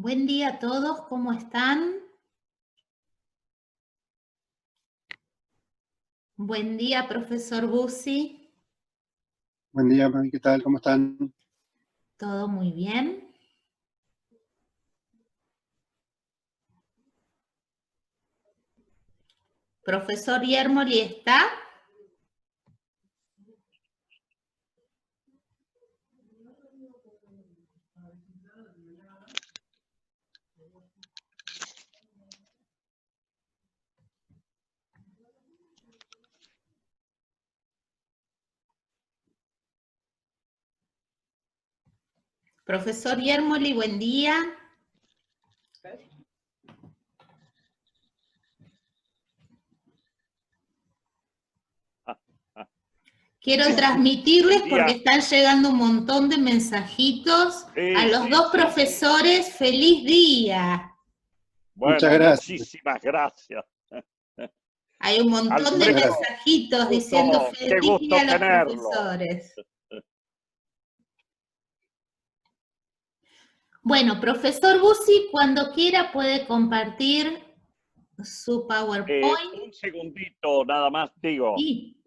Buen día a todos, ¿cómo están? Buen día, profesor Bussi. Buen día, Mami, ¿qué tal? ¿Cómo están? ¿Todo muy bien? ¿Profesor Yermoli está? Profesor Yermoli, buen día. Quiero transmitirles, porque están llegando un montón de mensajitos, a los dos profesores, ¡feliz día! Bueno, muchas gracias. muchísimas gracias. Hay un montón de mensajitos diciendo feliz día a los profesores. Bueno, profesor Bussi, cuando quiera puede compartir su PowerPoint. Un segundito nada más, digo. Sí.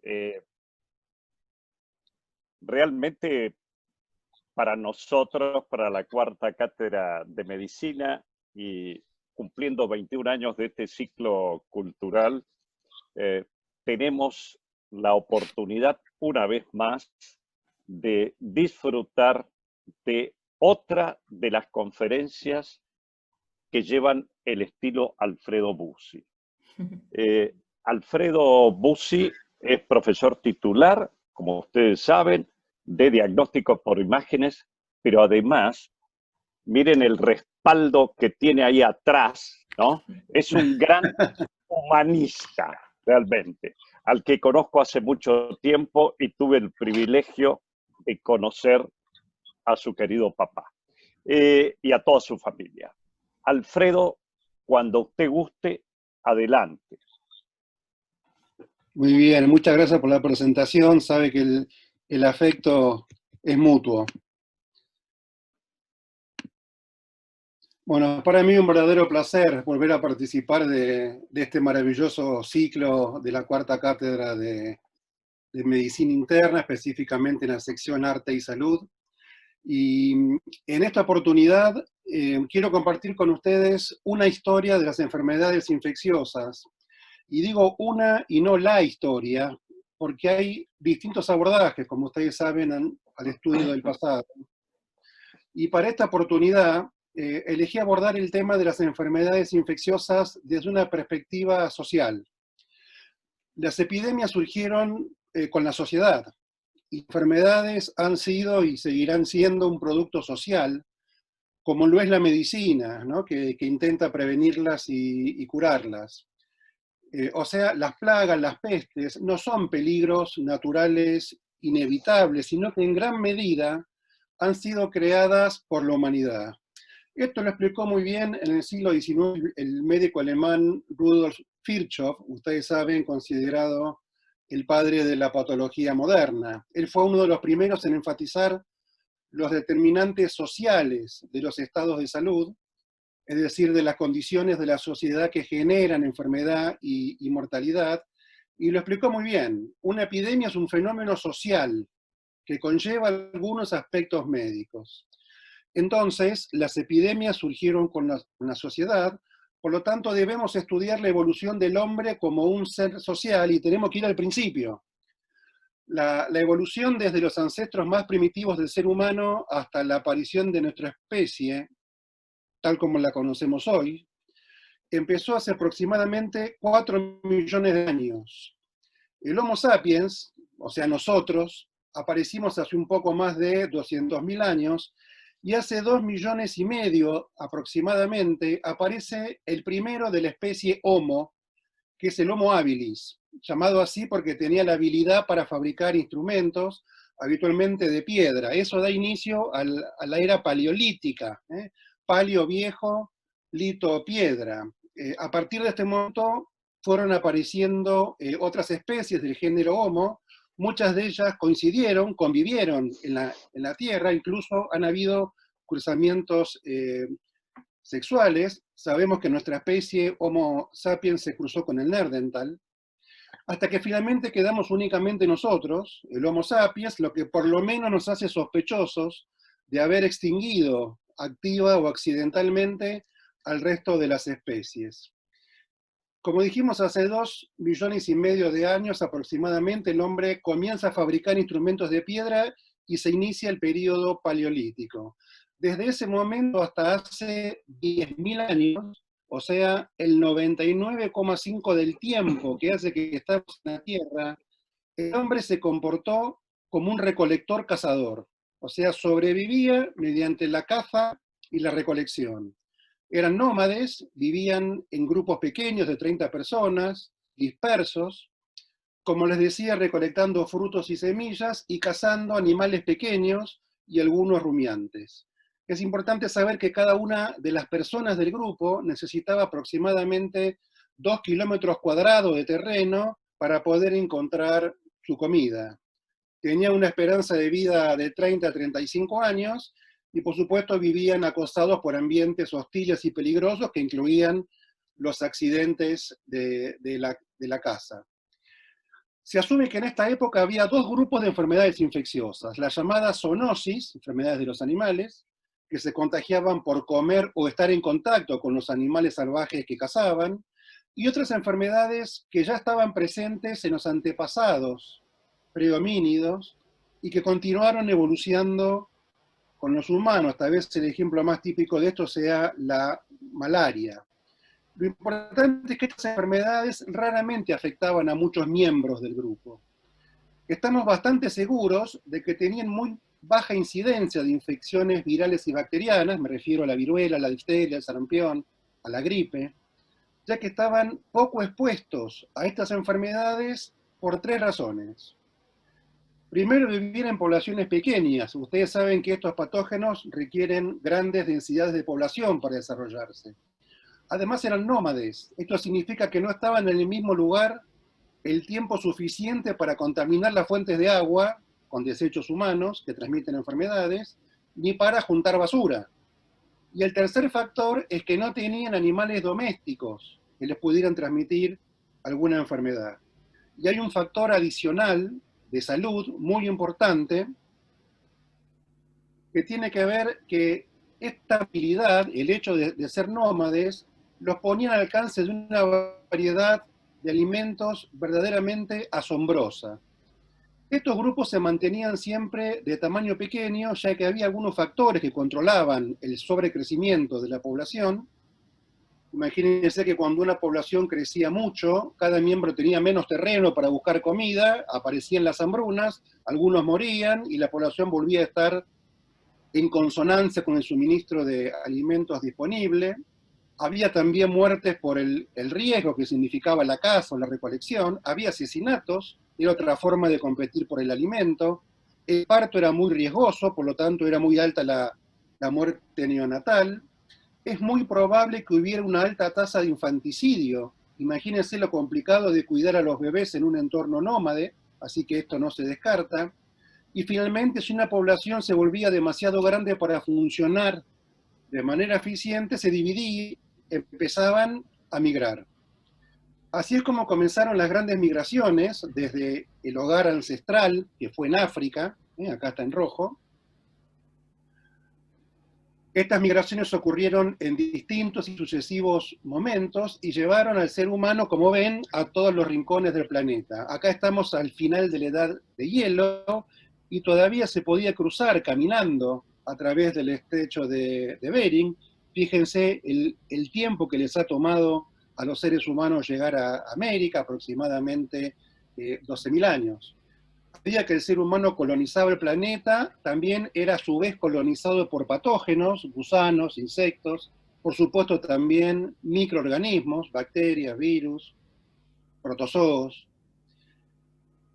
Realmente para nosotros, para la cuarta cátedra de medicina y cumpliendo 21 años de este ciclo cultural, tenemos la oportunidad una vez más de disfrutar de otra de las conferencias que llevan el estilo Alfredo Bussi. Alfredo Bussi es profesor titular, como ustedes saben, de diagnóstico por imágenes, pero además, miren el respaldo que tiene ahí atrás, ¿no? Es un gran humanista, realmente, al que conozco hace mucho tiempo y tuve el privilegio de conocer a su querido papá y a toda su familia. Alfredo, cuando usted guste, adelante. Muy bien, muchas gracias por la presentación. Sabe que el afecto es mutuo. Bueno, para mí un verdadero placer volver a participar de este maravilloso ciclo de la cuarta cátedra de Medicina Interna, específicamente en la sección Arte y Salud. Y en esta oportunidad quiero compartir con ustedes una historia de las enfermedades infecciosas. Y digo una y no la historia, porque hay distintos abordajes, como ustedes saben, al estudio del pasado. Y para esta oportunidad elegí abordar el tema de las enfermedades infecciosas desde una perspectiva social. Las epidemias surgieron con la sociedad. Enfermedades han sido y seguirán siendo un producto social, como lo es la medicina, ¿no? que intenta prevenirlas y curarlas. O sea, las plagas, las pestes, no son peligros naturales inevitables, sino que en gran medida han sido creadas por la humanidad. Esto lo explicó muy bien en el siglo XIX el médico alemán Rudolf Virchow, ustedes saben, considerado el padre de la patología moderna. Él fue uno de los primeros en enfatizar los determinantes sociales de los estados de salud, es decir, de las condiciones de la sociedad que generan enfermedad y mortalidad, y lo explicó muy bien. Una epidemia es un fenómeno social que conlleva algunos aspectos médicos. Entonces, las epidemias surgieron con la sociedad, por lo tanto debemos estudiar la evolución del hombre como un ser social y tenemos que ir al principio. La evolución desde los ancestros más primitivos del ser humano hasta la aparición de nuestra especie, tal como la conocemos hoy, empezó hace aproximadamente 4 millones de años. El Homo sapiens, o sea nosotros, aparecimos hace un poco más de 200.000 años, y hace 2,5 millones aproximadamente aparece el primero de la especie Homo, que es el Homo habilis, llamado así porque tenía la habilidad para fabricar instrumentos, habitualmente de piedra. Eso da inicio a la era paleolítica, paleo viejo, lito piedra. A partir de este momento fueron apareciendo otras especies del género Homo, muchas de ellas coincidieron, convivieron en la Tierra, incluso han habido cruzamientos sexuales. Sabemos que nuestra especie Homo sapiens se cruzó con el Neandertal, hasta que finalmente quedamos únicamente nosotros, el Homo sapiens, lo que por lo menos nos hace sospechosos de haber extinguido activa o accidentalmente al resto de las especies. Como dijimos, hace 2,5 millones de años aproximadamente, el hombre comienza a fabricar instrumentos de piedra y se inicia el periodo paleolítico. Desde ese momento hasta hace 10.000 años, o sea, el 99,5% del tiempo que hace que estamos en la Tierra, el hombre se comportó como un recolector cazador, o sea, sobrevivía mediante la caza y la recolección. Eran nómades, vivían en grupos pequeños de 30 personas, dispersos, como les decía, recolectando frutos y semillas y cazando animales pequeños y algunos rumiantes. Es importante saber que cada una de las personas del grupo necesitaba aproximadamente 2 kilómetros cuadrados de terreno para poder encontrar su comida. Tenía una esperanza de vida de 30 a 35 años y por supuesto vivían acosados por ambientes hostiles y peligrosos que incluían los accidentes de la caza. Se asume que en esta época había 2 grupos de enfermedades infecciosas, las llamadas zoonosis, enfermedades de los animales, que se contagiaban por comer o estar en contacto con los animales salvajes que cazaban, y otras enfermedades que ya estaban presentes en los antepasados prehomínidos y que continuaron evolucionando con los humanos. Tal vez el ejemplo más típico de esto sea la malaria. Lo importante es que estas enfermedades raramente afectaban a muchos miembros del grupo. Estamos bastante seguros de que tenían muy baja incidencia de infecciones virales y bacterianas, me refiero a la viruela, a la difteria, al sarampión, a la gripe, ya que estaban poco expuestos a estas enfermedades por 3 razones. Primero, vivir en poblaciones pequeñas. Ustedes saben que estos patógenos requieren grandes densidades de población para desarrollarse. Además eran nómades. Esto significa que no estaban en el mismo lugar el tiempo suficiente para contaminar las fuentes de agua con desechos humanos que transmiten enfermedades, ni para juntar basura. Y el tercer factor es que no tenían animales domésticos que les pudieran transmitir alguna enfermedad. Y hay un factor adicional de salud muy importante que tiene que ver que esta habilidad, el hecho de ser nómades, los ponía al alcance de una variedad de alimentos verdaderamente asombrosa. Estos grupos se mantenían siempre de tamaño pequeño, ya que había algunos factores que controlaban el sobrecrecimiento de la población. Imagínense que cuando una población crecía mucho, cada miembro tenía menos terreno para buscar comida, aparecían las hambrunas, algunos morían y la población volvía a estar en consonancia con el suministro de alimentos disponible. Había también muertes por el riesgo que significaba la caza o la recolección, había asesinatos, era otra forma de competir por el alimento, el parto era muy riesgoso, por lo tanto era muy alta la muerte neonatal. Es muy probable que hubiera una alta tasa de infanticidio. Imagínense lo complicado de cuidar a los bebés en un entorno nómade, así que esto no se descarta. Y finalmente, si una población se volvía demasiado grande para funcionar de manera eficiente, se dividía, empezaban a migrar. Así es como comenzaron las grandes migraciones, desde el hogar ancestral, que fue en África, acá está en rojo. Estas migraciones ocurrieron en distintos y sucesivos momentos y llevaron al ser humano, como ven, a todos los rincones del planeta. Acá estamos al final de la edad de hielo y todavía se podía cruzar caminando a través del estrecho de Bering. Fíjense el tiempo que les ha tomado a los seres humanos llegar a América, aproximadamente 12.000 años. A medida que el ser humano colonizaba el planeta, también era a su vez colonizado por patógenos, gusanos, insectos, por supuesto también microorganismos, bacterias, virus, protozoos.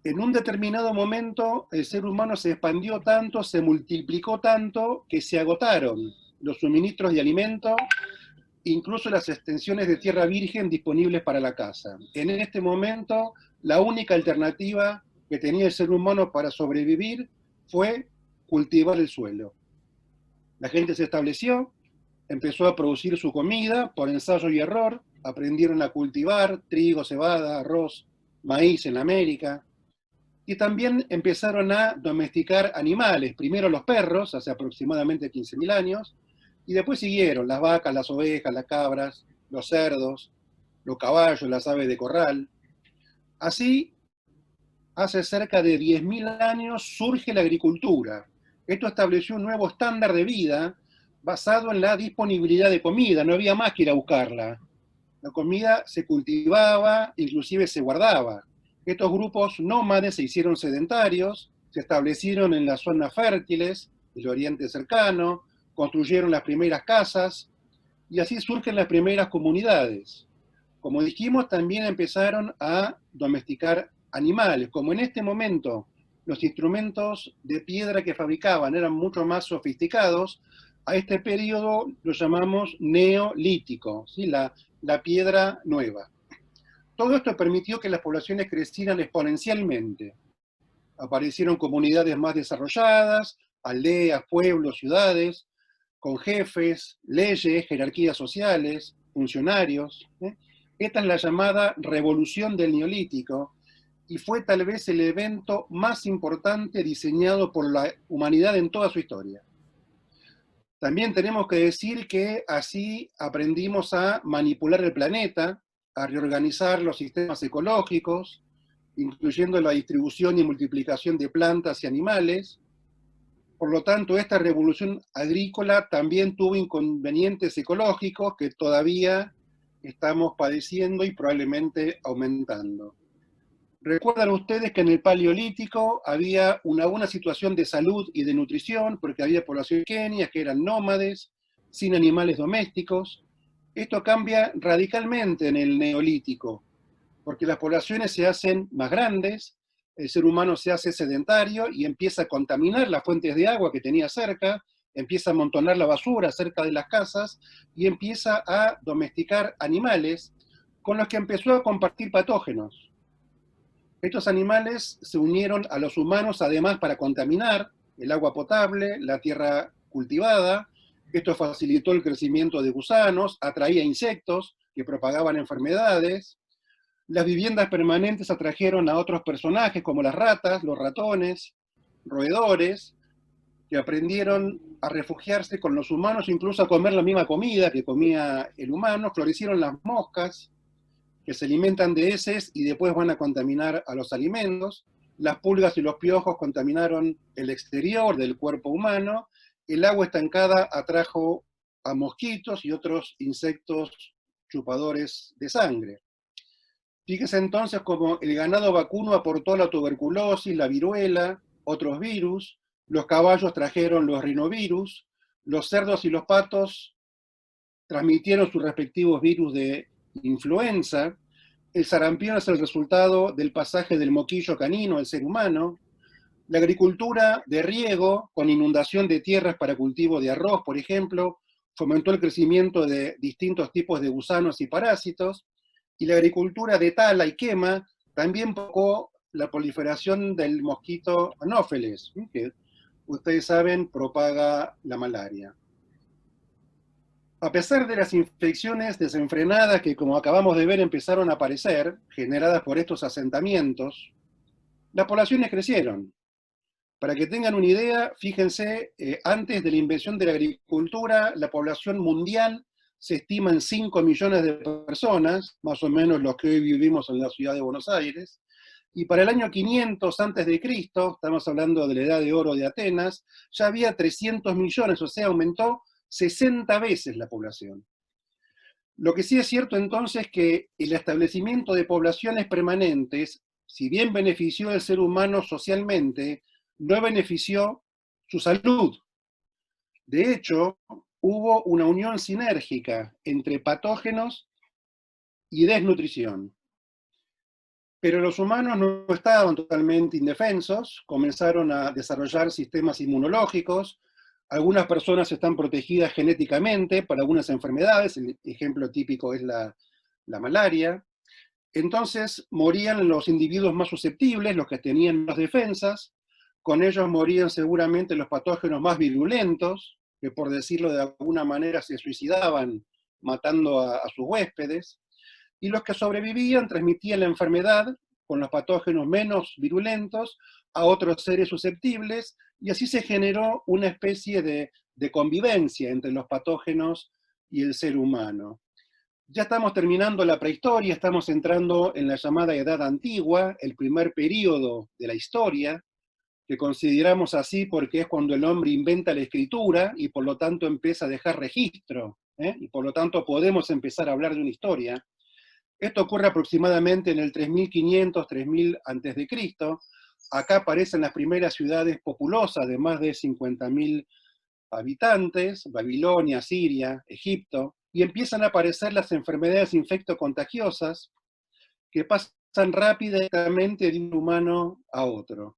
En un determinado momento el ser humano se expandió tanto, se multiplicó tanto, que se agotaron los suministros de alimento, incluso las extensiones de tierra virgen disponibles para la caza. En este momento, la única alternativa que tenía el ser humano para sobrevivir fue cultivar el suelo. La gente se estableció, empezó a producir su comida por ensayo y error, aprendieron a cultivar trigo, cebada, arroz, maíz en América, y también empezaron a domesticar animales, primero los perros, hace aproximadamente 15.000 años, y después siguieron las vacas, las ovejas, las cabras, los cerdos, los caballos, las aves de corral. Así, hace cerca de 10.000 años surge la agricultura. Esto estableció un nuevo estándar de vida basado en la disponibilidad de comida, no había más que ir a buscarla. La comida se cultivaba, inclusive se guardaba. Estos grupos nómades se hicieron sedentarios, se establecieron en las zonas fértiles del Oriente Cercano, construyeron las primeras casas, y así surgen las primeras comunidades. Como dijimos, también empezaron a domesticar animales. Como en este momento los instrumentos de piedra que fabricaban eran mucho más sofisticados, a este periodo lo llamamos neolítico, ¿sí? La piedra nueva. Todo esto permitió que las poblaciones crecieran exponencialmente. Aparecieron comunidades más desarrolladas, aldeas, pueblos, ciudades, con jefes, leyes, jerarquías sociales, funcionarios. Esta es la llamada revolución del Neolítico, y fue tal vez el evento más importante diseñado por la humanidad en toda su historia. También tenemos que decir que así aprendimos a manipular el planeta, a reorganizar los sistemas ecológicos, incluyendo la distribución y multiplicación de plantas y animales. Por lo tanto, esta revolución agrícola también tuvo inconvenientes ecológicos que todavía estamos padeciendo y probablemente aumentando. Recuerdan ustedes que en el Paleolítico había una buena situación de salud y de nutrición, porque había poblaciones pequeñas que eran nómades, sin animales domésticos. Esto cambia radicalmente en el Neolítico, porque las poblaciones se hacen más grandes, el ser humano se hace sedentario y empieza a contaminar las fuentes de agua que tenía cerca, empieza a amontonar la basura cerca de las casas y empieza a domesticar animales con los que empezó a compartir patógenos. Estos animales se unieron a los humanos además para contaminar el agua potable, la tierra cultivada. Esto facilitó el crecimiento de gusanos, atraía insectos que propagaban enfermedades. Las viviendas permanentes atrajeron a otros personajes como las ratas, los ratones, roedores, que aprendieron a refugiarse con los humanos, incluso a comer la misma comida que comía el humano. Florecieron las moscas, que se alimentan de heces y después van a contaminar a los alimentos. Las pulgas y los piojos contaminaron el exterior del cuerpo humano. El agua estancada atrajo a mosquitos y otros insectos chupadores de sangre. Fíjese entonces cómo el ganado vacuno aportó la tuberculosis, la viruela, otros virus, los caballos trajeron los rinovirus, los cerdos y los patos transmitieron sus respectivos virus de influenza, el sarampión es el resultado del pasaje del moquillo canino al ser humano, la agricultura de riego, con inundación de tierras para cultivo de arroz, por ejemplo, fomentó el crecimiento de distintos tipos de gusanos y parásitos, y la agricultura de tala y quema también provocó la proliferación del mosquito anófeles, que ustedes saben propaga la malaria. A pesar de las infecciones desenfrenadas que, como acabamos de ver, empezaron a aparecer, generadas por estos asentamientos, las poblaciones crecieron. Para que tengan una idea, fíjense, antes de la invención de la agricultura, la población mundial se estima en 5 millones de personas, más o menos los que hoy vivimos en la ciudad de Buenos Aires, y para el año 500 a.C., estamos hablando de la Edad de Oro de Atenas, ya había 300 millones, o sea, aumentó 60 veces la población. Lo que sí es cierto entonces es que el establecimiento de poblaciones permanentes, si bien benefició al ser humano socialmente, no benefició su salud. De hecho, hubo una unión sinérgica entre patógenos y desnutrición. Pero los humanos no estaban totalmente indefensos, comenzaron a desarrollar sistemas inmunológicos. Algunas personas están protegidas genéticamente para algunas enfermedades, el ejemplo típico es la malaria. Entonces morían los individuos más susceptibles, los que tenían más defensas, con ellos morían seguramente los patógenos más virulentos, que por decirlo de alguna manera se suicidaban matando a sus huéspedes, y los que sobrevivían transmitían la enfermedad con los patógenos menos virulentos a otros seres susceptibles, y así se generó una especie de convivencia entre los patógenos y el ser humano. Ya estamos terminando la prehistoria, estamos entrando en la llamada Edad Antigua, el primer período de la historia, que consideramos así porque es cuando el hombre inventa la escritura y por lo tanto empieza a dejar registro, y por lo tanto podemos empezar a hablar de una historia. Esto ocurre aproximadamente en el 3500, 3000 a.C. Acá aparecen las primeras ciudades populosas de más de 50.000 habitantes, Babilonia, Siria, Egipto, y empiezan a aparecer las enfermedades infectocontagiosas que pasan rápidamente de un humano a otro.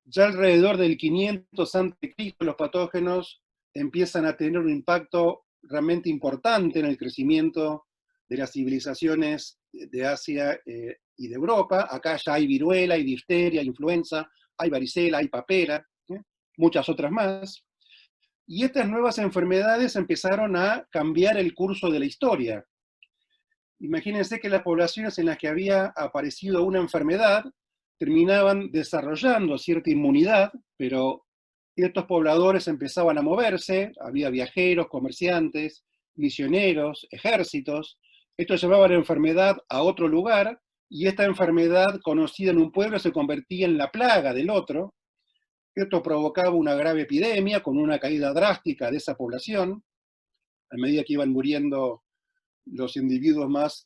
Ya alrededor del 500 a.C. los patógenos empiezan a tener un impacto realmente importante en el crecimiento de las civilizaciones de Asia y de Europa. Acá ya hay viruela, hay difteria, influenza, hay varicela, hay papera, muchas otras más. Y estas nuevas enfermedades empezaron a cambiar el curso de la historia. Imagínense que las poblaciones en las que había aparecido una enfermedad terminaban desarrollando cierta inmunidad, pero estos pobladores empezaban a moverse, había viajeros, comerciantes, misioneros, ejércitos. Esto llevaba la enfermedad a otro lugar, y esta enfermedad conocida en un pueblo se convertía en la plaga del otro. Esto provocaba una grave epidemia con una caída drástica de esa población, a medida que iban muriendo los individuos más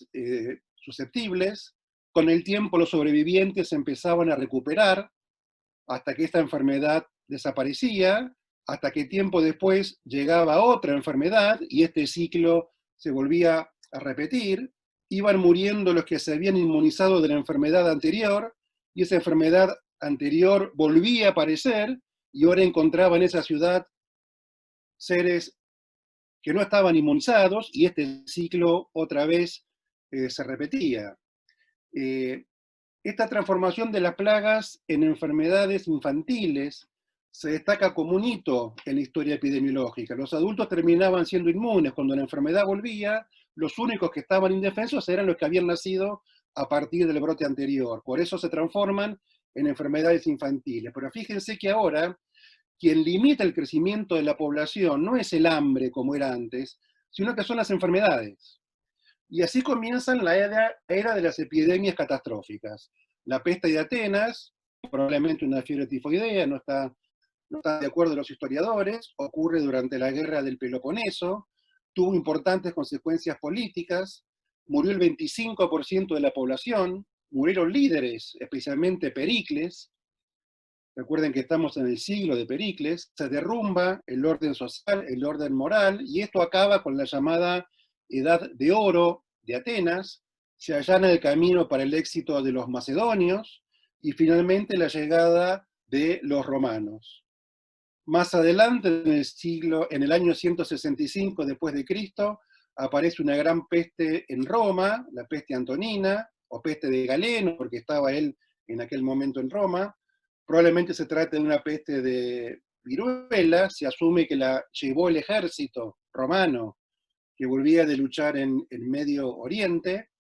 susceptibles. Con el tiempo los sobrevivientes empezaban a recuperar hasta que esta enfermedad desaparecía, hasta que tiempo después llegaba otra enfermedad y este ciclo se volvía a repetir. Iban muriendo los que se habían inmunizado de la enfermedad anterior, y esa enfermedad anterior volvía a aparecer, y ahora encontraba en esa ciudad seres que no estaban inmunizados, y este ciclo otra vez se repetía. Esta transformación de las plagas en enfermedades infantiles se destaca como un hito en la historia epidemiológica. Los adultos terminaban siendo inmunes. Cuando la enfermedad volvía, los únicos que estaban indefensos eran los que habían nacido a partir del brote anterior. Por eso se transforman en enfermedades infantiles. Pero fíjense que ahora quien limita el crecimiento de la población no es el hambre como era antes, sino que son las enfermedades. Y así comienzan la era de las epidemias catastróficas. La peste de Atenas, probablemente una fiebre tifoidea, no está de acuerdo los historiadores, ocurre durante la guerra del Peloponeso, tuvo importantes consecuencias políticas, murió el 25% de la población, murieron líderes, especialmente Pericles. Recuerden que estamos en el siglo de Pericles. Se derrumba el orden social, el orden moral, y esto acaba con la llamada Edad de Oro de Atenas. Se allana el camino para el éxito de los macedonios y finalmente la llegada de los romanos. Más adelante, en el año 165 después de Cristo, aparece una gran peste en Roma, la peste antonina, o peste de Galeno, porque estaba él en aquel momento en Roma. Probablemente se trate de una peste de viruela, se asume que la llevó el ejército romano, que volvía de luchar en Medio Oriente.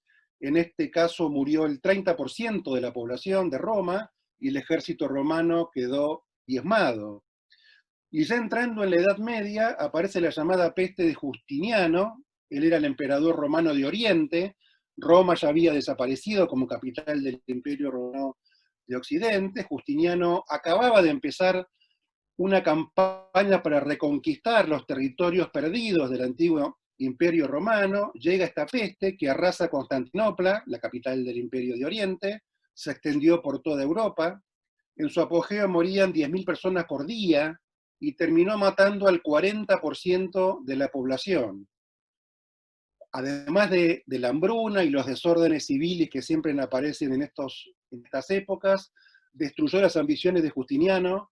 En este caso murió el 30% de la población de Roma, y el ejército romano quedó diezmado. Y ya entrando en la Edad Media, aparece la llamada peste de Justiniano. Él era el emperador romano de Oriente. Roma ya había desaparecido como capital del Imperio Romano de Occidente. Justiniano acababa de empezar una campaña para reconquistar los territorios perdidos del antiguo Imperio Romano. Llega esta peste que arrasa Constantinopla, la capital del Imperio de Oriente, se extendió por toda Europa. En su apogeo morían 10.000 personas por día, y terminó matando al 40% de la población. Además de la hambruna y los desórdenes civiles que siempre aparecen en estas épocas, destruyó las ambiciones de Justiniano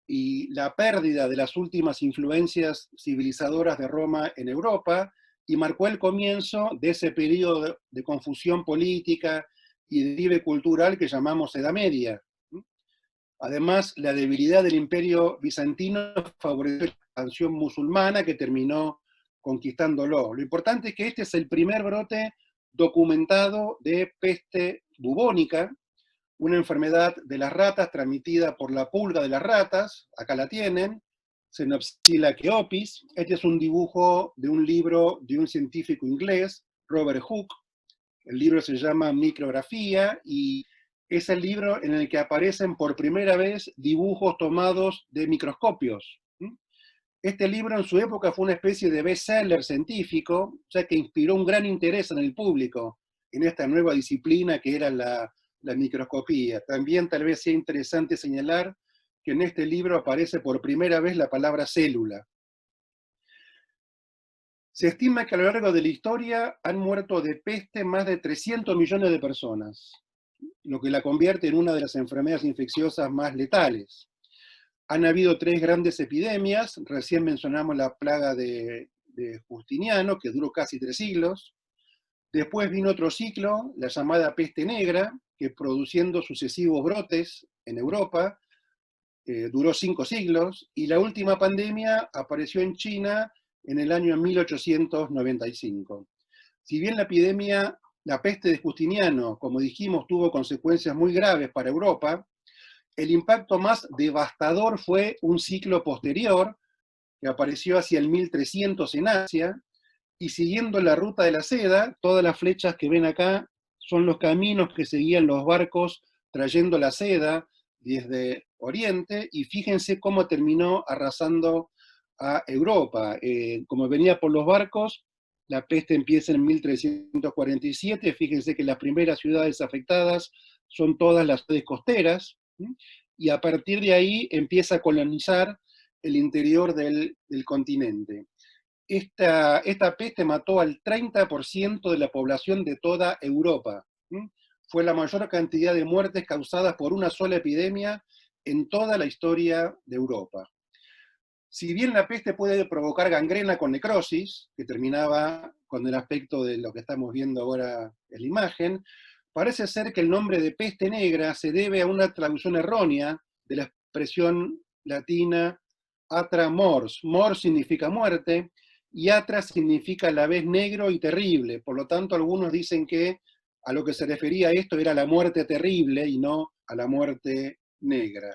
y la pérdida de las últimas influencias civilizadoras de Roma en Europa, y marcó el comienzo de ese periodo de confusión política y declive cultural que llamamos Edad Media. Además, la debilidad del Imperio bizantino favoreció expansión musulmana que terminó conquistándolo. Lo importante es que este es el primer brote documentado de peste bubónica, una enfermedad de las ratas transmitida por la pulga de las ratas, acá la tienen, Xenopsila chaeopis. Este es un dibujo de un libro de un científico inglés, Robert Hooke. El libro se llama Micrografía y es el libro en el que aparecen por primera vez dibujos tomados de microscopios. Este libro en su época fue una especie de bestseller científico, ya que inspiró un gran interés en el público en esta nueva disciplina que era la microscopía. También tal vez sea interesante señalar que en este libro aparece por primera vez la palabra célula. Se estima que a lo largo de la historia han muerto de peste más de 300 millones de personas, lo que la convierte en una de las enfermedades infecciosas más letales. Han habido 3 grandes epidemias, recién mencionamos la plaga de Justiniano, que duró casi 3 siglos. Después vino otro ciclo, la llamada peste negra, que produciendo sucesivos brotes en Europa, duró 5 siglos, y la última pandemia apareció en China en el año 1895. Si bien la peste de Justiniano, como dijimos, tuvo consecuencias muy graves para Europa, el impacto más devastador fue un ciclo posterior, que apareció hacia el 1300 en Asia, y siguiendo la ruta de la seda, todas las flechas que ven acá son los caminos que seguían los barcos trayendo la seda desde Oriente, y fíjense cómo terminó arrasando a Europa. Como venía por los barcos, la peste empieza en 1347, fíjense que las primeras ciudades afectadas son todas las ciudades costeras, y a partir de ahí empieza a colonizar el interior del continente. Esta peste mató al 30% de la población de toda Europa. Fue la mayor cantidad de muertes causadas por una sola epidemia en toda la historia de Europa. Si bien la peste puede provocar gangrena con necrosis, que terminaba con el aspecto de lo que estamos viendo ahora en la imagen, parece ser que el nombre de peste negra se debe a una traducción errónea de la expresión latina atra mors. Mors significa muerte, y atra significa a la vez negro y terrible. Por lo tanto, algunos dicen que a lo que se refería esto era la muerte terrible y no a la muerte negra.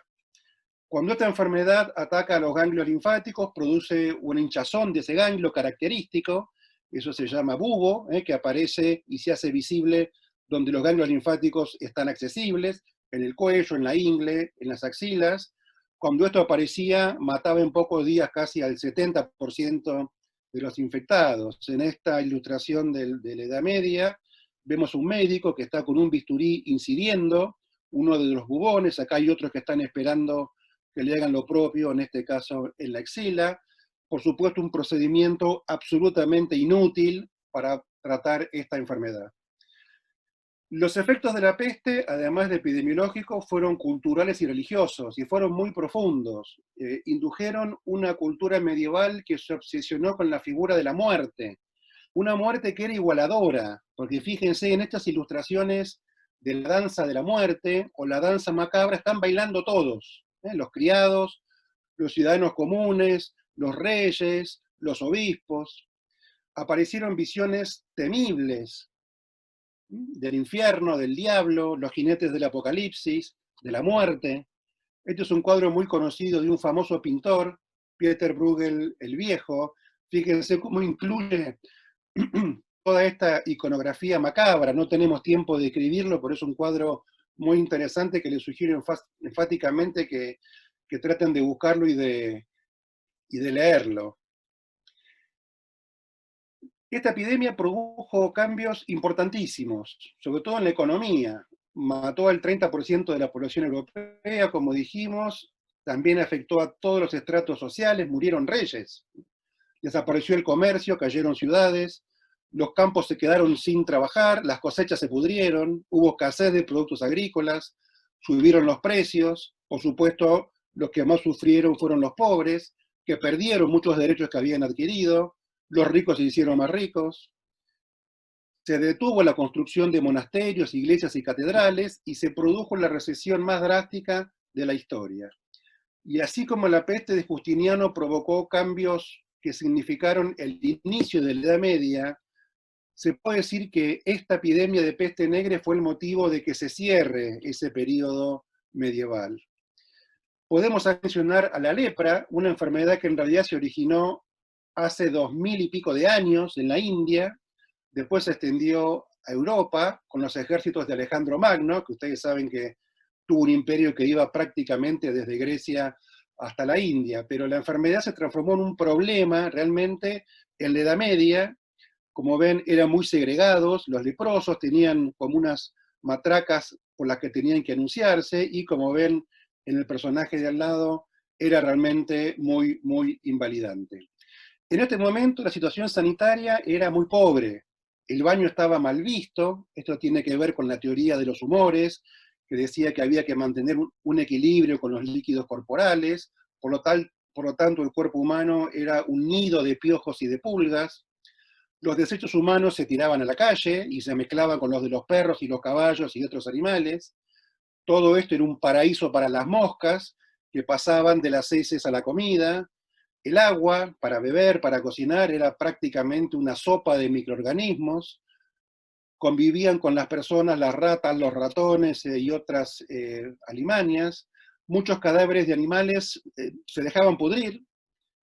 Cuando esta enfermedad ataca a los ganglios linfáticos, produce una hinchazón de ese ganglio característico, eso se llama bubo, que aparece y se hace visible donde los ganglios linfáticos están accesibles, en el cuello, en la ingle, en las axilas. Cuando esto aparecía, mataba en pocos días casi al 70% de los infectados. En esta ilustración de la Edad Media, vemos un médico que está con un bisturí incidiendo uno de los bubones, acá hay otros que están esperando que le hagan lo propio, en este caso en la axila. Por supuesto, un procedimiento absolutamente inútil para tratar esta enfermedad. Los efectos de la peste, además de epidemiológicos, fueron culturales y religiosos, y fueron muy profundos. Indujeron una cultura medieval que se obsesionó con la figura de la muerte, una muerte que era igualadora, porque fíjense en estas ilustraciones de la danza de la muerte o la danza macabra, están bailando todos, los criados, los ciudadanos comunes, los reyes, los obispos. Aparecieron visiones temibles del infierno, del diablo, los jinetes del apocalipsis, de la muerte. Este es un cuadro muy conocido de un famoso pintor, Pieter Bruegel el Viejo. Fíjense cómo incluye toda esta iconografía macabra. No tenemos tiempo de escribirlo, pero es un cuadro muy interesante que les sugiero enfáticamente que traten de buscarlo y de leerlo. Esta epidemia produjo cambios importantísimos, sobre todo en la economía. Mató al 30% de la población europea, como dijimos, también afectó a todos los estratos sociales, murieron reyes, desapareció el comercio, cayeron ciudades, los campos se quedaron sin trabajar, las cosechas se pudrieron, hubo escasez de productos agrícolas, subieron los precios, por supuesto, los que más sufrieron fueron los pobres, que perdieron muchos derechos que habían adquirido, los ricos se hicieron más ricos, se detuvo la construcción de monasterios, iglesias y catedrales, y se produjo la recesión más drástica de la historia. Y así como la peste de Justiniano provocó cambios que significaron el inicio de la Edad Media, se puede decir que esta epidemia de peste negra fue el motivo de que se cierre ese periodo medieval. Podemos mencionar a la lepra, una enfermedad que en realidad se originó hace 2000 y pico de años en la India, después se extendió a Europa con los ejércitos de Alejandro Magno, que ustedes saben que tuvo un imperio que iba prácticamente desde Grecia hasta la India, pero la enfermedad se transformó en un problema realmente en la Edad Media. Como ven, eran muy segregados, los leprosos tenían como unas matracas por las que tenían que anunciarse, y como ven en el personaje de al lado, era realmente muy, muy invalidante. En este momento la situación sanitaria era muy pobre, el baño estaba mal visto, esto tiene que ver con la teoría de los humores, que decía que había que mantener un equilibrio con los líquidos corporales, por lo tanto el cuerpo humano era un nido de piojos y de pulgas. Los desechos humanos se tiraban a la calle y se mezclaban con los de los perros y los caballos y otros animales. Todo esto era un paraíso para las moscas, que pasaban de las heces a la comida. El agua para beber, para cocinar, era prácticamente una sopa de microorganismos. Convivían con las personas las ratas, los ratones y otras alimañas. Muchos cadáveres de animales se dejaban pudrir,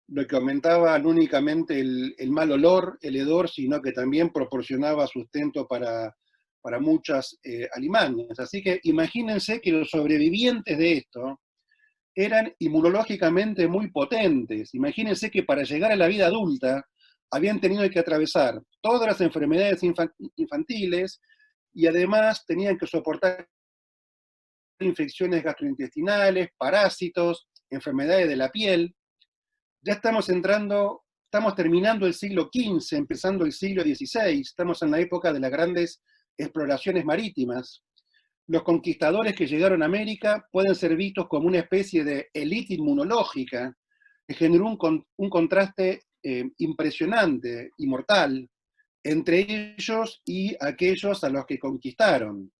lo que aumentaba no únicamente el mal olor, el hedor, sino que también proporcionaba sustento para muchas alimañas. Así que imagínense que los sobrevivientes de esto eran inmunológicamente muy potentes. Imagínense que para llegar a la vida adulta habían tenido que atravesar todas las enfermedades infantiles y además tenían que soportar infecciones gastrointestinales, parásitos, enfermedades de la piel. Ya estamos terminando el siglo XV, empezando el siglo XVI, estamos en la época de las grandes exploraciones marítimas. Los conquistadores que llegaron a América pueden ser vistos como una especie de élite inmunológica que generó un contraste impresionante y mortal entre ellos y aquellos a los que conquistaron.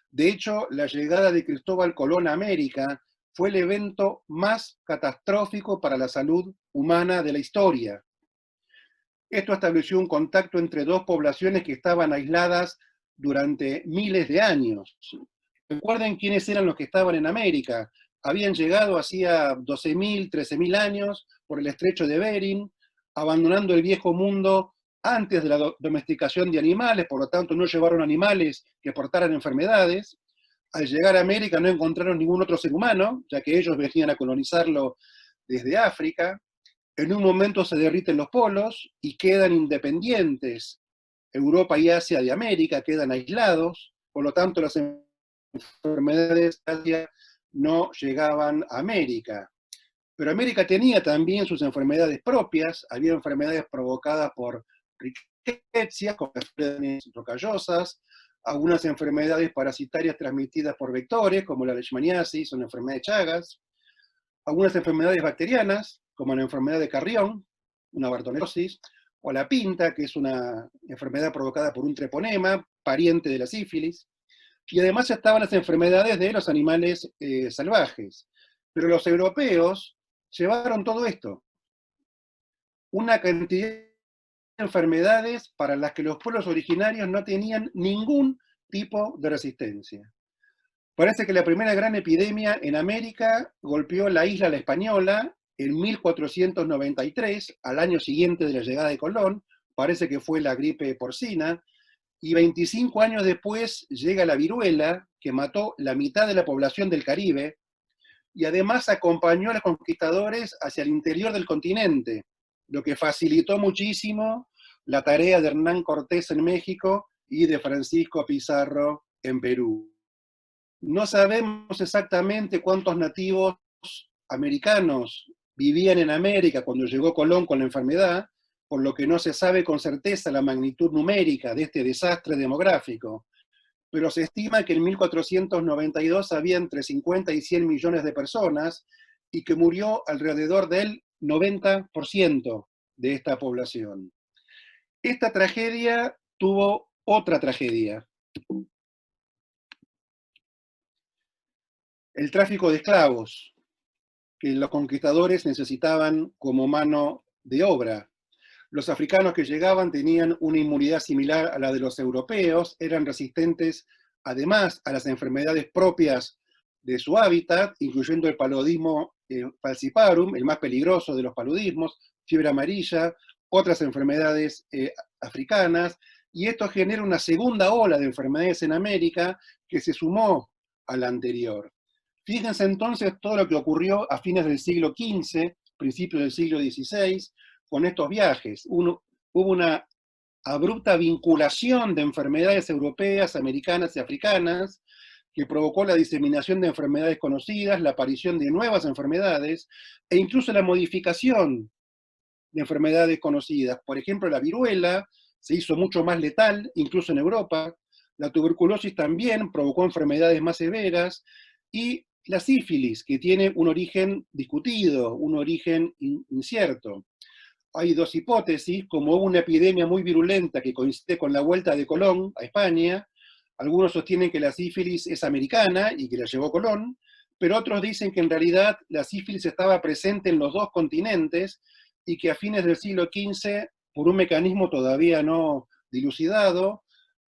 De hecho, la llegada de Cristóbal Colón a América fue el evento más catastrófico para la salud humana de la historia. Esto estableció un contacto entre dos poblaciones que estaban aisladas durante miles de años. Recuerden quiénes eran los que estaban en América. Habían llegado hacía 12.000, 13.000 años por el estrecho de Bering, abandonando el viejo mundo antes de la domesticación de animales, por lo tanto no llevaron animales que portaran enfermedades. Al llegar a América no encontraron ningún otro ser humano, ya que ellos venían a colonizarlo desde África. En un momento se derriten los polos y quedan independientes. Europa y Asia de América quedan aislados, por lo tanto las enfermedades de Asia no llegaban a América. Pero América tenía también sus enfermedades propias, había enfermedades provocadas por riquecias, como enfermedades rocallosas, algunas enfermedades parasitarias transmitidas por vectores, como la leishmaniasis o la enfermedad de Chagas, algunas enfermedades bacterianas, como la enfermedad de Carrión, una bartonellosis, o la pinta, que es una enfermedad provocada por un treponema, pariente de la sífilis, y además estaban las enfermedades de los animales salvajes. Pero los europeos llevaron todo esto, una cantidad de enfermedades para las que los pueblos originarios no tenían ningún tipo de resistencia. Parece que la primera gran epidemia en América golpeó la isla La Española en 1493, al año siguiente de la llegada de Colón. Parece que fue la gripe porcina, y 25 años después llega la viruela, que mató la mitad de la población del Caribe, y además acompañó a los conquistadores hacia el interior del continente, lo que facilitó muchísimo la tarea de Hernán Cortés en México y de Francisco Pizarro en Perú. No sabemos exactamente cuántos nativos americanos vivían en América cuando llegó Colón con la enfermedad, por lo que no se sabe con certeza la magnitud numérica de este desastre demográfico, pero se estima que en 1492 había entre 50 y 100 millones de personas y que murió alrededor del 90% de esta población. Esta tragedia tuvo otra tragedia: el tráfico de esclavos. que los conquistadores necesitaban como mano de obra. Los africanos que llegaban tenían una inmunidad similar a la de los europeos, eran resistentes además a las enfermedades propias de su hábitat, incluyendo el paludismo falciparum, el más peligroso de los paludismos, fiebre amarilla, otras enfermedades africanas, y esto genera una segunda ola de enfermedades en América que se sumó a la anterior. Fíjense entonces todo lo que ocurrió a fines del siglo XV, principios del siglo XVI, con estos viajes. Hubo una abrupta vinculación de enfermedades europeas, americanas y africanas, que provocó la diseminación de enfermedades conocidas, la aparición de nuevas enfermedades, e incluso la modificación de enfermedades conocidas. Por ejemplo, la viruela se hizo mucho más letal, incluso en Europa. La tuberculosis también provocó enfermedades más severas, y la sífilis, que tiene un origen discutido, un origen incierto. Hay dos hipótesis: como hubo una epidemia muy virulenta que coincide con la vuelta de Colón a España, algunos sostienen que la sífilis es americana y que la llevó Colón, pero otros dicen que en realidad la sífilis estaba presente en los dos continentes y que a fines del siglo XV, por un mecanismo todavía no dilucidado,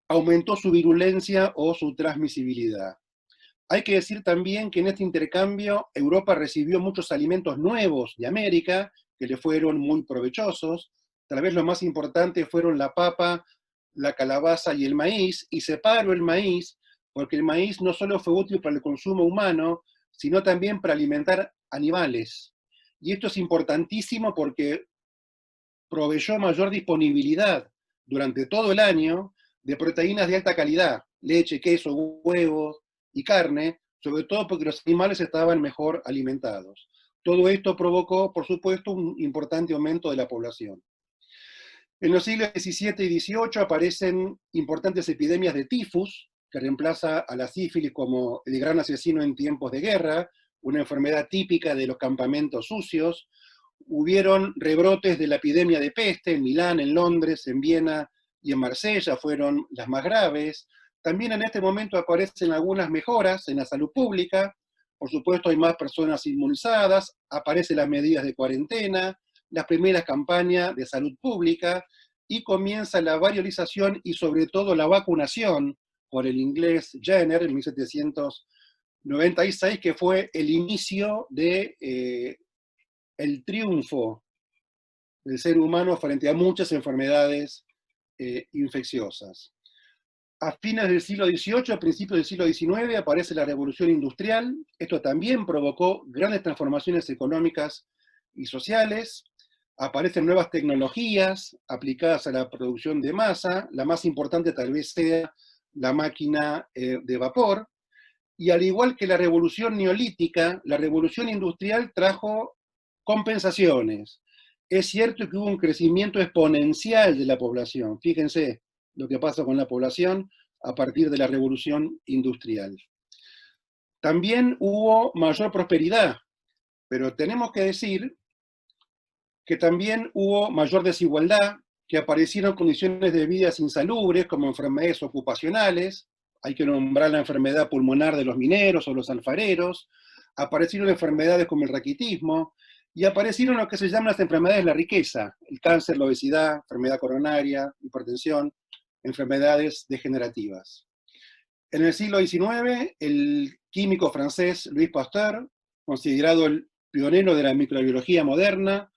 aumentó su virulencia o su transmisibilidad. Hay que decir también que en este intercambio Europa recibió muchos alimentos nuevos de América que le fueron muy provechosos. Tal vez lo más importante fueron la papa, la calabaza y el maíz, y separo el maíz porque el maíz no solo fue útil para el consumo humano, sino también para alimentar animales. Y esto es importantísimo porque proveyó mayor disponibilidad durante todo el año de proteínas de alta calidad, leche, queso, huevos y carne, sobre todo porque los animales estaban mejor alimentados. Todo esto provocó, por supuesto, un importante aumento de la población. En los siglos XVII y XVIII aparecen importantes epidemias de tifus, que reemplaza a la sífilis como el gran asesino en tiempos de guerra, una enfermedad típica de los campamentos sucios. Hubieron rebrotes de la epidemia de peste en Milán, en Londres, en Viena y en Marsella, fueron las más graves. También en este momento aparecen algunas mejoras en la salud pública. Por supuesto, hay más personas inmunizadas, aparecen las medidas de cuarentena, las primeras campañas de salud pública, y comienza la variolización y sobre todo la vacunación por el inglés Jenner en 1796, que fue el inicio de el triunfo del ser humano frente a muchas enfermedades infecciosas. A fines del siglo XVIII, a principios del siglo XIX, aparece la Revolución Industrial. Esto también provocó grandes transformaciones económicas y sociales. Aparecen nuevas tecnologías aplicadas a la producción de masa. La más importante tal vez sea la máquina de vapor. Y al igual que la Revolución Neolítica, la Revolución Industrial trajo compensaciones. Es cierto que hubo un crecimiento exponencial de la población. Fíjense lo que pasa con la población a partir de la Revolución Industrial. También hubo mayor prosperidad, pero tenemos que decir que también hubo mayor desigualdad, que aparecieron condiciones de vida insalubres como enfermedades ocupacionales. Hay que nombrar la enfermedad pulmonar de los mineros o los alfareros. Aparecieron enfermedades como el raquitismo, y aparecieron lo que se llaman las enfermedades de la riqueza: el cáncer, la obesidad, enfermedad coronaria, hipertensión, enfermedades degenerativas. En el siglo XIX, el químico francés Louis Pasteur, considerado el pionero de la microbiología moderna,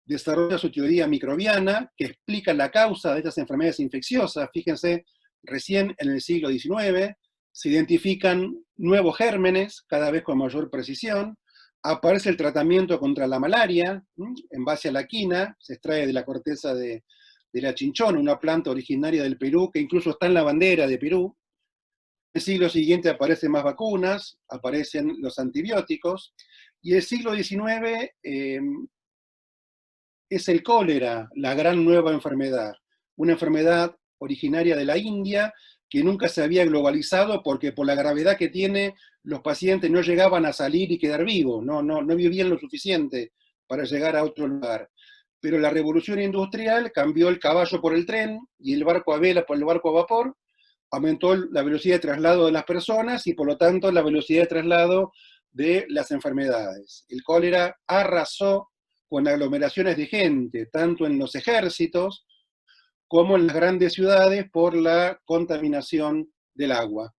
desarrolla su teoría microbiana que explica la causa de estas enfermedades infecciosas. Fíjense, recién en el siglo XIX se identifican nuevos gérmenes, cada vez con mayor precisión. Aparece el tratamiento contra la malaria, en base a la quina, se extrae de la corteza de la chinchona, una planta originaria del Perú, que incluso está en la bandera de Perú. En el siglo siguiente aparecen más vacunas, aparecen los antibióticos, y el siglo XIX es el cólera, la gran nueva enfermedad, una enfermedad originaria de la India, que nunca se había globalizado porque por la gravedad que tiene, los pacientes no llegaban a salir y quedar vivos, no vivían lo suficiente para llegar a otro lugar. Pero la revolución industrial cambió el caballo por el tren y el barco a vela por el barco a vapor, aumentó la velocidad de traslado de las personas y por lo tanto la velocidad de traslado de las enfermedades. El cólera arrasó con aglomeraciones de gente, tanto en los ejércitos como en las grandes ciudades por la contaminación del agua.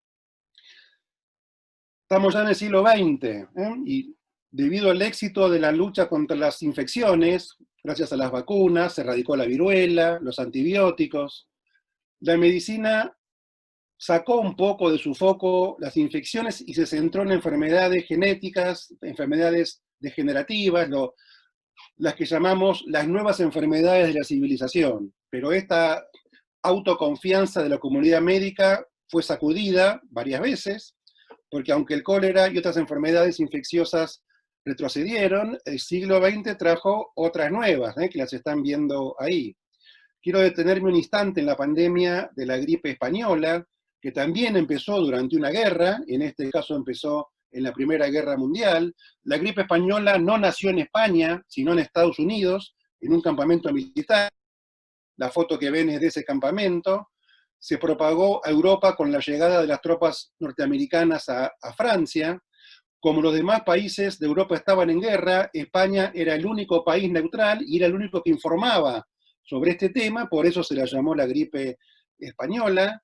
Estamos ya en el siglo XX, y debido al éxito de la lucha contra las infecciones, gracias a las vacunas, se erradicó la viruela, los antibióticos, la medicina sacó un poco de su foco las infecciones y se centró en enfermedades genéticas, enfermedades degenerativas, las que llamamos las nuevas enfermedades de la civilización. Pero esta autoconfianza de la comunidad médica fue sacudida varias veces, porque aunque el cólera y otras enfermedades infecciosas retrocedieron, el siglo XX trajo otras nuevas, que las están viendo ahí. Quiero detenerme un instante en la pandemia de la gripe española, que también empezó durante una guerra, en este caso empezó en la Primera Guerra Mundial. La gripe española no nació en España, sino en Estados Unidos, en un campamento militar. La foto que ven es de ese campamento. Se propagó a Europa con la llegada de las tropas norteamericanas a Francia. Como los demás países de Europa estaban en guerra, España era el único país neutral y era el único que informaba sobre este tema, por eso se la llamó la gripe española.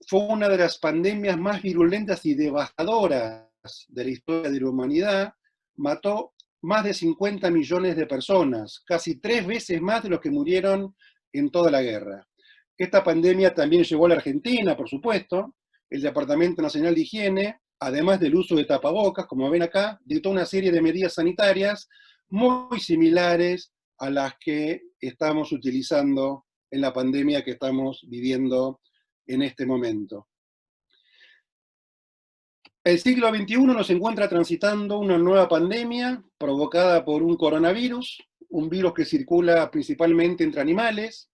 Fue una de las pandemias más virulentas y devastadoras de la historia de la humanidad. Mató más de 50 millones de personas, casi 3 veces más de los que murieron en toda la guerra. Esta pandemia también llegó a la Argentina, por supuesto. El Departamento Nacional de Higiene, además del uso de tapabocas, como ven acá, dictó una serie de medidas sanitarias muy similares a las que estamos utilizando en la pandemia que estamos viviendo en este momento. El siglo XXI nos encuentra transitando una nueva pandemia provocada por un coronavirus, un virus que circula principalmente entre animales,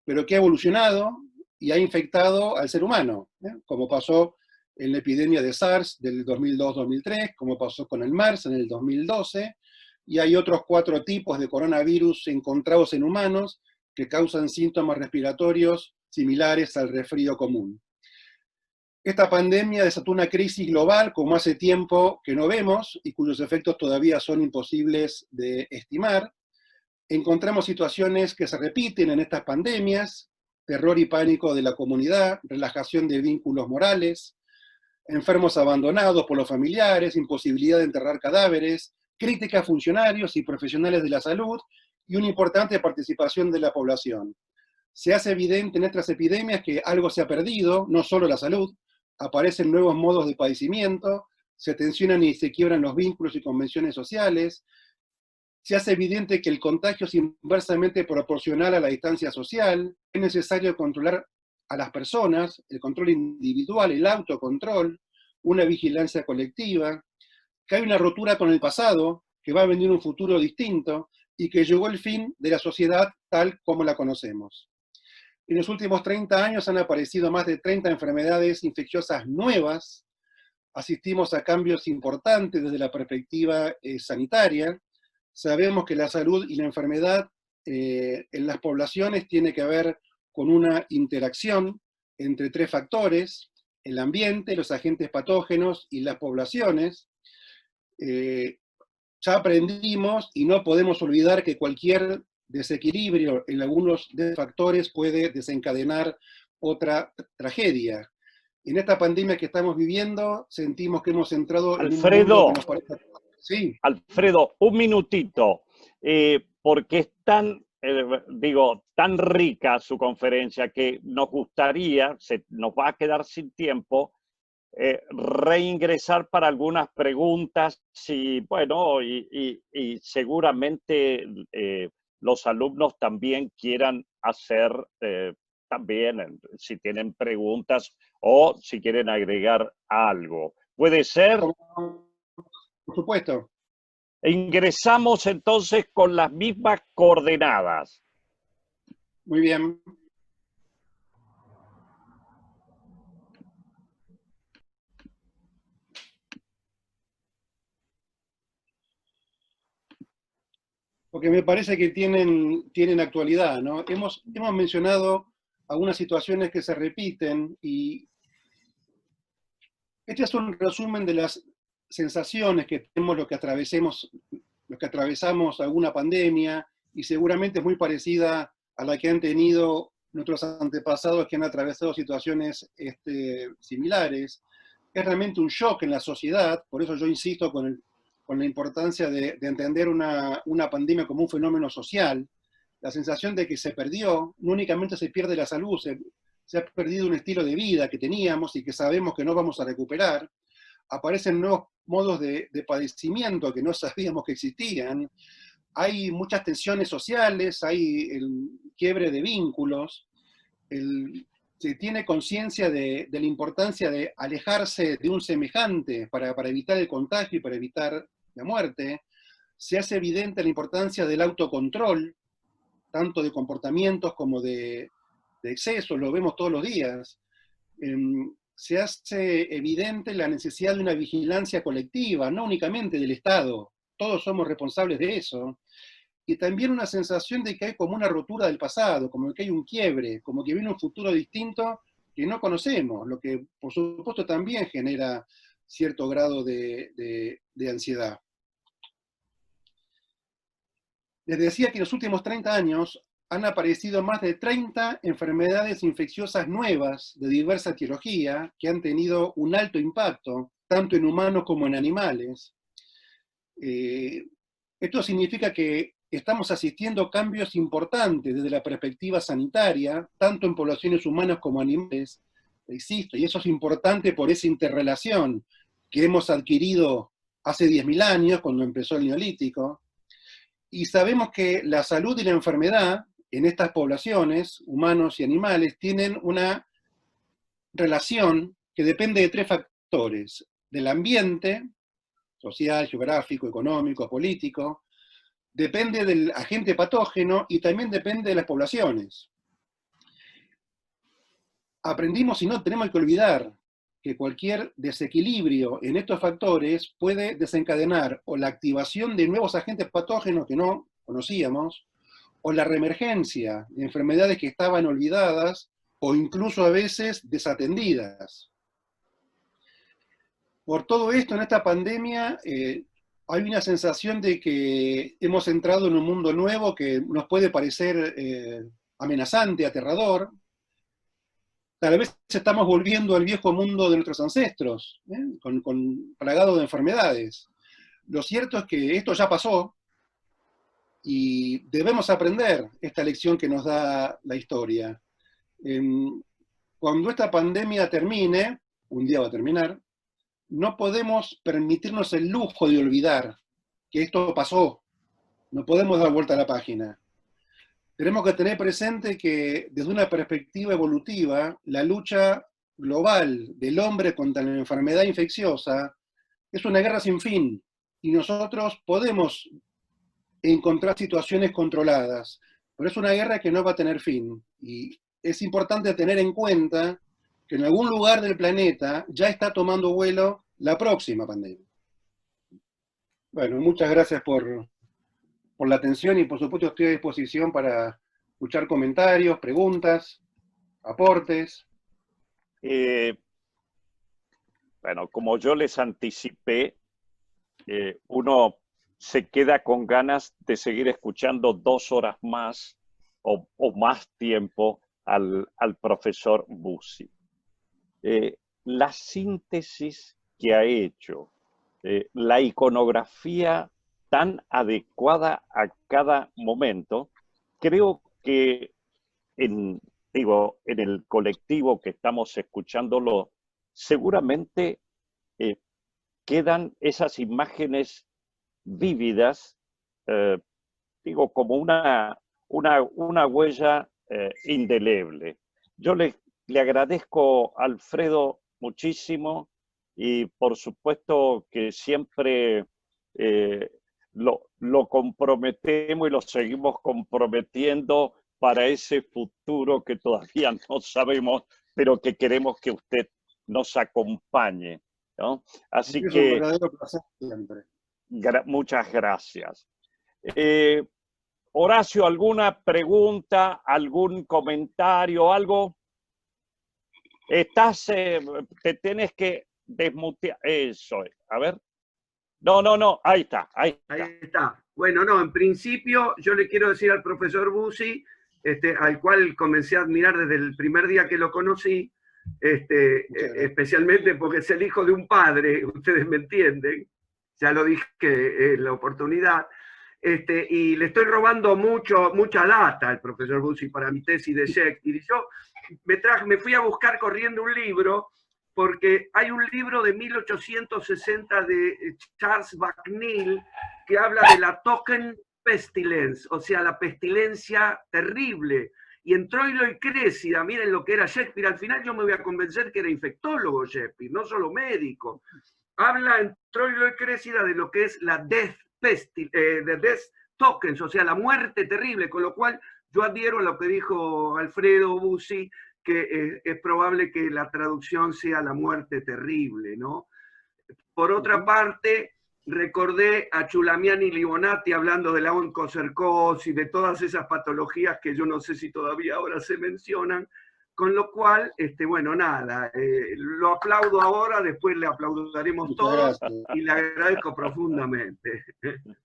pero que ha evolucionado y ha infectado al ser humano, como pasó en la epidemia de SARS del 2002-2003, como pasó con el MERS en el 2012, y hay otros 4 tipos de coronavirus encontrados en humanos que causan síntomas respiratorios similares al resfrío común. Esta pandemia desató una crisis global como hace tiempo que no vemos y cuyos efectos todavía son imposibles de estimar. Encontramos situaciones que se repiten en estas pandemias: terror y pánico de la comunidad, relajación de vínculos morales, enfermos abandonados por los familiares, imposibilidad de enterrar cadáveres, crítica a funcionarios y profesionales de la salud y una importante participación de la población. Se hace evidente en estas epidemias que algo se ha perdido, no solo la salud, aparecen nuevos modos de padecimiento, se tensionan y se quiebran los vínculos y convenciones sociales, se hace evidente que el contagio es inversamente proporcional a la distancia social, es necesario controlar a las personas, el control individual, el autocontrol, una vigilancia colectiva, que hay una rotura con el pasado, que va a venir un futuro distinto, y que llegó el fin de la sociedad tal como la conocemos. En los últimos 30 años han aparecido más de 30 enfermedades infecciosas nuevas, asistimos a cambios importantes desde la perspectiva sanitaria, sabemos que la salud y la enfermedad en las poblaciones tiene que ver con una interacción entre 3 factores: el ambiente, los agentes patógenos y las poblaciones. Ya aprendimos y no podemos olvidar que cualquier desequilibrio en algunos de los factores puede desencadenar otra tragedia. En esta pandemia que estamos viviendo, sentimos que hemos entrado en un mundo que nos parece... Sí. Alfredo, un minutito, porque es tan, tan rica su conferencia que nos gustaría, nos va a quedar sin tiempo, reingresar para algunas preguntas y, bueno, y seguramente los alumnos también quieran hacer también, si tienen preguntas o si quieren agregar algo. ¿Puede ser? Por supuesto. Ingresamos entonces con las mismas coordenadas. Muy bien. Porque me parece que tienen actualidad, ¿no? Hemos mencionado algunas situaciones que se repiten y este es un resumen de las sensaciones que tenemos los que atravesamos alguna pandemia, y seguramente es muy parecida a la que han tenido nuestros antepasados que han atravesado situaciones similares. Es realmente un shock en la sociedad, por eso yo insisto con la importancia de entender una pandemia como un fenómeno social. La sensación de que se perdió, no únicamente se pierde la salud, se ha perdido un estilo de vida que teníamos y que sabemos que no vamos a recuperar. Aparecen nuevos modos de padecimiento que no sabíamos que existían. Hay muchas tensiones sociales, hay el quiebre de vínculos, se tiene conciencia de la importancia de alejarse de un semejante para evitar el contagio y para evitar la muerte. Se hace evidente la importancia del autocontrol, tanto de comportamientos como de excesos, lo vemos todos los días. Se hace evidente la necesidad de una vigilancia colectiva, no únicamente del Estado, todos somos responsables de eso, y también una sensación de que hay como una rotura del pasado, como que hay un quiebre, como que viene un futuro distinto que no conocemos, lo que por supuesto también genera cierto grado de ansiedad. Les decía que en los últimos 30 años han aparecido más de 30 enfermedades infecciosas nuevas de diversa etiología que han tenido un alto impacto, tanto en humanos como en animales. Esto significa que estamos asistiendo a cambios importantes desde la perspectiva sanitaria, tanto en poblaciones humanas como animales, existe, y eso es importante por esa interrelación que hemos adquirido hace 10.000 años, cuando empezó el Neolítico, y sabemos que la salud y la enfermedad en estas poblaciones, humanos y animales, tienen una relación que depende de 3 factores: del ambiente, social, geográfico, económico, político, depende del agente patógeno y también depende de las poblaciones. Aprendimos y no tenemos que olvidar que cualquier desequilibrio en estos factores puede desencadenar o la activación de nuevos agentes patógenos que no conocíamos, o la reemergencia de enfermedades que estaban olvidadas o incluso a veces desatendidas. Por todo esto, en esta pandemia, hay una sensación de que hemos entrado en un mundo nuevo que nos puede parecer amenazante, aterrador. Tal vez estamos volviendo al viejo mundo de nuestros ancestros, plagado de enfermedades. Lo cierto es que esto ya pasó y debemos aprender esta lección que nos da la historia. Cuando esta pandemia termine, un día va a terminar, no podemos permitirnos el lujo de olvidar que esto pasó. No podemos dar vuelta a la página. Tenemos que tener presente que desde una perspectiva evolutiva, la lucha global del hombre contra la enfermedad infecciosa es una guerra sin fin, y nosotros podemos encontrar situaciones controladas, pero es una guerra que no va a tener fin, y es importante tener en cuenta que en algún lugar del planeta ya está tomando vuelo la próxima pandemia. Bueno, muchas gracias por la atención, y por supuesto estoy a disposición para escuchar comentarios, preguntas, aportes. Bueno, como yo les anticipé, uno se queda con ganas de seguir escuchando 2 horas más o más tiempo al profesor Bussi. La síntesis que ha hecho, la iconografía tan adecuada a cada momento, creo que en el colectivo que estamos escuchándolo, seguramente quedan esas imágenes vívidas, como una huella indeleble. Yo le agradezco a Alfredo muchísimo, y por supuesto que siempre lo comprometemos y lo seguimos comprometiendo para ese futuro que todavía no sabemos, pero que queremos que usted nos acompañe, ¿no? Así que es un verdadero placer siempre. Muchas gracias. Horacio, ¿alguna pregunta, algún comentario, algo? Te tienes que desmutear. Eso es. A ver. No, ahí está. Ahí está. Bueno, no, en principio yo le quiero decir al profesor Bussi, al cual comencé a admirar desde el primer día que lo conocí, especialmente porque es el hijo de un padre, ustedes me entienden, ya lo dije en la oportunidad, y le estoy robando mucha data al profesor Bussi para mi tesis de Shakespeare, y yo me fui a buscar corriendo un libro, porque hay un libro de 1860 de Charles Bucknell que habla de la token pestilence, o sea, la pestilencia terrible. Y en Troilo y Créssida, miren lo que era Shakespeare, al final yo me voy a convencer que era infectólogo Shakespeare, no solo médico. Habla en Troilo y Créssida de lo que es la death tokens, o sea, la muerte terrible, con lo cual yo adhiero a lo que dijo Alfredo Bussi, que es probable que la traducción sea la muerte terrible, ¿no? Por otra parte, recordé a Giuliani Libonati hablando de la oncocercosis, de todas esas patologías que yo no sé si todavía ahora se mencionan, con lo cual, bueno, nada, lo aplaudo ahora, después le aplaudiremos todos y le agradezco profundamente.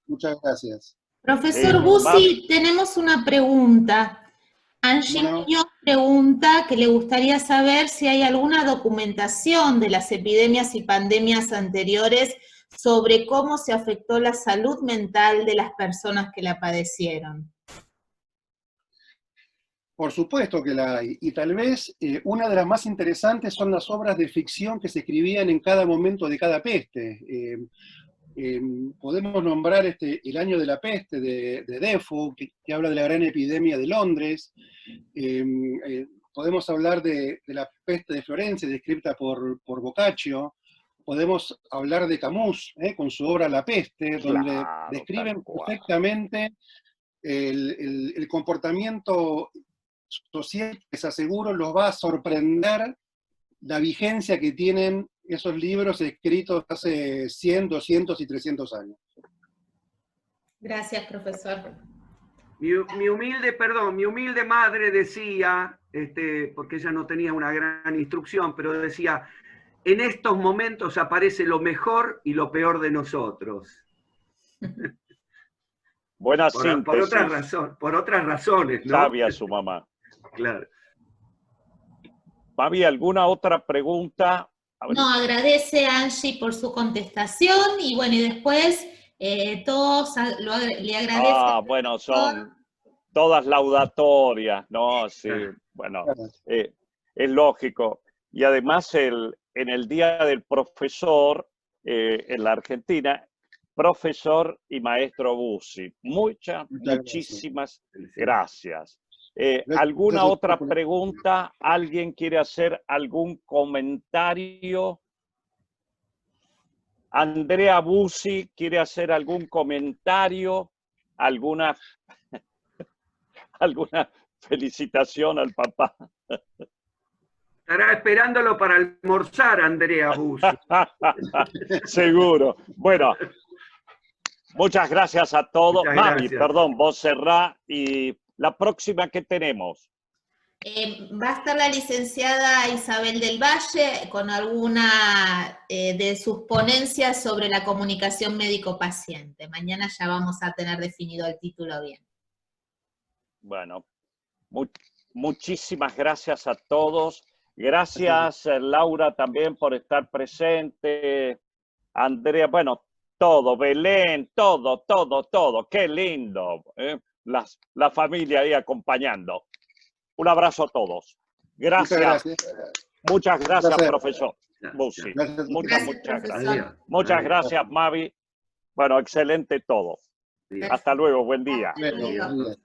Muchas gracias. Profesor Bussi, tenemos una pregunta. Angie Muñoz pregunta que le gustaría saber si hay alguna documentación de las epidemias y pandemias anteriores sobre cómo se afectó la salud mental de las personas que la padecieron. Por supuesto que la hay, y tal vez una de las más interesantes son las obras de ficción que se escribían en cada momento de cada peste. Podemos nombrar El año de la peste de Defoe, que habla de la gran epidemia de Londres. Podemos hablar de la peste de Florencia, descrita por Boccaccio. Podemos hablar de Camus, con su obra La peste, donde describen perfectamente el comportamiento social, que les aseguro los va a sorprender la vigencia que tienen esos libros escritos hace 100, 200 y 300 años. Gracias, profesor. Mi humilde madre decía, porque ella no tenía una gran instrucción, pero decía, en estos momentos aparece lo mejor y lo peor de nosotros. Buena síntesis. Por otras razones, ¿no? Sabia su mamá. Claro. Mavi, ¿alguna otra pregunta? No, agradece a Angie por su contestación y bueno, y después todos le agradecen. Ah, bueno, son todas laudatorias, ¿no? Sí, bueno, es lógico. Y además en el Día del Profesor en la Argentina, profesor y maestro Bussi. Muchísimas gracias. ¿Alguna otra pregunta? ¿Alguien quiere hacer algún comentario? Andrea Bussi quiere hacer algún comentario, alguna felicitación al papá. Estará esperándolo para almorzar, Andrea Bussi. Seguro. Bueno, muchas gracias a todos. Mavi, perdón, vos cerrá y la próxima que tenemos. Va a estar la licenciada Isabel del Valle con alguna de sus ponencias sobre la comunicación médico-paciente. Mañana ya vamos a tener definido el título bien. Bueno, muchísimas gracias a todos. Gracias, Laura, también por estar presente. Andrea, bueno, todo, Belén, todo. Qué lindo. La familia ahí acompañando. Un abrazo a todos. Gracias. Muchas gracias, profesor Bussi. Muchas gracias. Muchas gracias, Mavi. Bueno, excelente todo. Hasta luego, buen día. Hasta luego.